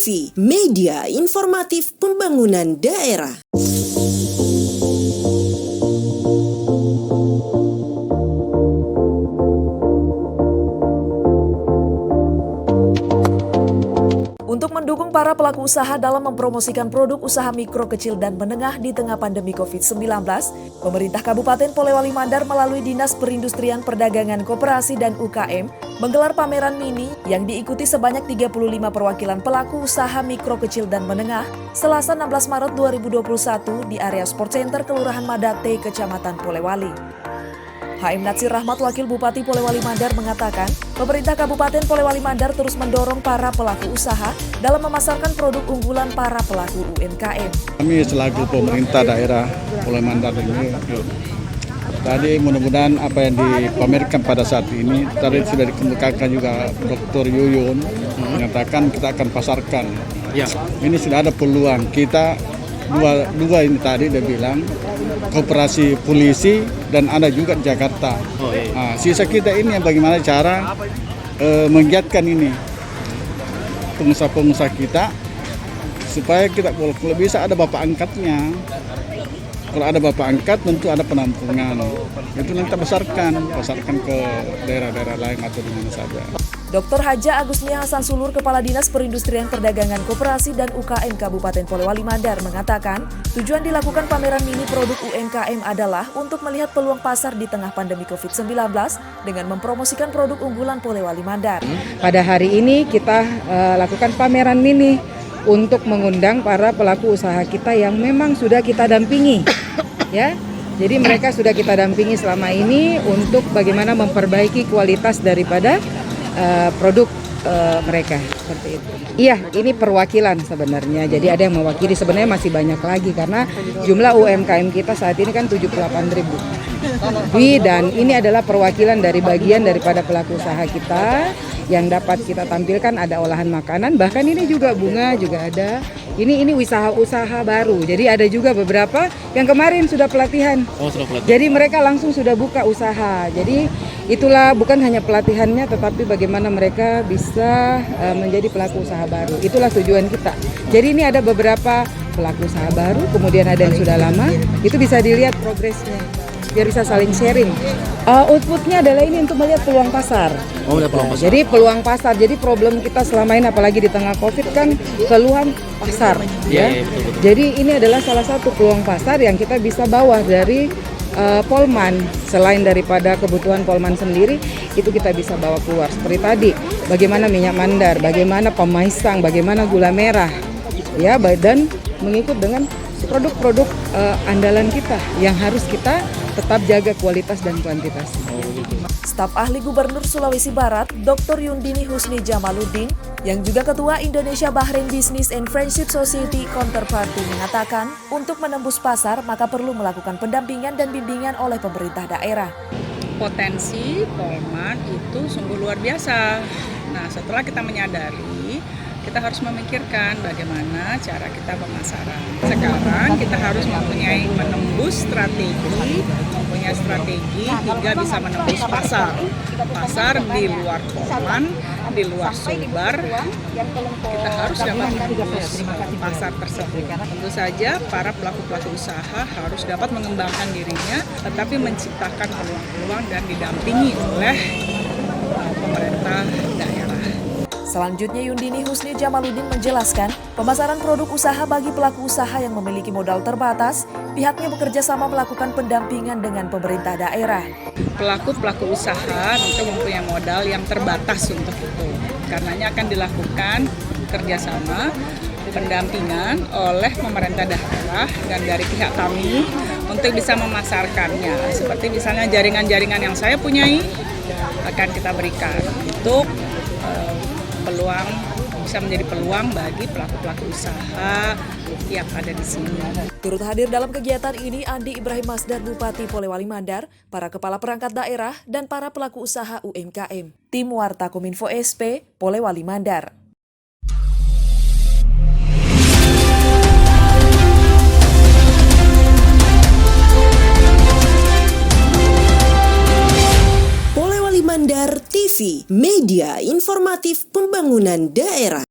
TV, media informatif pembangunan daerah. Untuk mendukung para pelaku usaha dalam mempromosikan produk usaha mikro, kecil, dan menengah di tengah pandemi COVID-19, pemerintah Kabupaten Polewali Mandar melalui Dinas Perindustrian Perdagangan Koperasi dan UKM menggelar pameran mini yang diikuti sebanyak 35 perwakilan pelaku usaha mikro, kecil, dan menengah Selasa 16 Maret 2021 di area Sport Center Kelurahan Madate, Kecamatan Polewali. HM Natsir Rahmat, Wakil Bupati Polewali Mandar mengatakan, pemerintah Kabupaten Polewali Mandar terus mendorong para pelaku usaha dalam memasarkan produk unggulan para pelaku UMKM. Kami selaku pemerintah daerah Polewali Mandar ini, tadi mudah-mudahan apa yang dipamerkan pada saat ini, tadi sudah dikemukakan juga Dr. Yuyun, menyatakan kita akan pasarkan. Ya. Ini sudah ada peluang, kita dua ini tadi dia bilang, koperasi polisi dan ada juga di Jakarta. Nah, sisa kita ini yang bagaimana cara menggiatkan ini pengusaha-pengusaha kita supaya kita kalau bisa ada bapak angkatnya. Kalau ada bapak angkat tentu ada penampungan. Itu nanti kita pasarkan ke daerah-daerah lain atau di mana saja. Dr. Haja Agusnia Hasan Sulur, Kepala Dinas Perindustrian Perdagangan Koperasi dan UKM Kabupaten Polewali Mandar mengatakan, tujuan dilakukan pameran mini produk UMKM adalah untuk melihat peluang pasar di tengah pandemi COVID-19 dengan mempromosikan produk unggulan Polewali Mandar. Pada hari ini kita lakukan pameran mini untuk mengundang para pelaku usaha kita yang memang sudah kita dampingi, ya. Jadi mereka sudah kita dampingi selama ini untuk bagaimana memperbaiki kualitas daripada produk mereka, seperti itu. Iya, ini perwakilan sebenarnya. Jadi ada yang mewakili, sebenarnya masih banyak lagi karena jumlah UMKM kita saat ini kan 78.000. Dan ini adalah perwakilan dari bagian daripada pelaku usaha kita yang dapat kita tampilkan, ada olahan makanan, bahkan ini juga bunga juga ada. Ini usaha-usaha baru. Jadi ada juga beberapa yang kemarin sudah pelatihan. Jadi mereka langsung sudah buka usaha. Jadi itulah bukan hanya pelatihannya, tetapi bagaimana mereka bisa menjadi pelaku usaha baru. Itulah tujuan kita. Jadi ini ada beberapa pelaku usaha baru, kemudian ada yang sudah lama. Itu bisa dilihat progresnya, biar bisa saling sharing. Outputnya adalah ini untuk melihat peluang pasar. Peluang pasar. Jadi peluang pasar. Jadi problem kita selama ini, apalagi di tengah COVID kan keluhan pasar. Betul. Jadi ini adalah salah satu peluang pasar yang kita bisa bawa dari Polman. Selain daripada kebutuhan Polman sendiri, itu kita bisa bawa keluar. Seperti tadi, bagaimana minyak mandar, bagaimana pemaisang, bagaimana gula merah, ya, dan mengikut dengan produk-produk andalan kita yang harus kita tetap jaga kualitas dan kuantitas. Staf ahli Gubernur Sulawesi Barat, Dr. Yundini Husni Jamaluddin, yang juga Ketua Indonesia Bahrain Business and Friendship Society Counterparty mengatakan, untuk menembus pasar maka perlu melakukan pendampingan dan bimbingan oleh pemerintah daerah. Potensi Polman itu sungguh luar biasa. Nah, setelah kita menyadari, kita harus memikirkan bagaimana cara kita pemasaran. Sekarang kita harus mempunyai strategi hingga bisa menembus pasar di luar Polman, di luar Sumbar. Kita harus dapat menembus pasar tersebut. Tentu saja para pelaku-pelaku usaha harus dapat mengembangkan dirinya, tetapi menciptakan peluang-peluang dan didampingi oleh pemerintah daerah. Selanjutnya, Yundini Husni Jamaluddin menjelaskan, pemasaran produk usaha bagi pelaku usaha yang memiliki modal terbatas, pihaknya bekerja sama melakukan pendampingan dengan pemerintah daerah. Pelaku-pelaku usaha tentu mempunyai modal yang terbatas untuk itu. Karenanya akan dilakukan kerjasama pendampingan oleh pemerintah daerah dan dari pihak kami untuk bisa memasarkannya. Seperti misalnya jaringan-jaringan yang saya punyai akan kita berikan untuk peluang, bisa menjadi peluang bagi pelaku-pelaku usaha yang ada di sini. Turut hadir dalam kegiatan ini Andi Ibrahim Masdar, Bupati Polewali Mandar, para kepala perangkat daerah, dan para pelaku usaha UMKM. Tim Warta Kominfo SP, Polewali Mandar. Polewali Mandar TV, media informatif pembangunan daerah.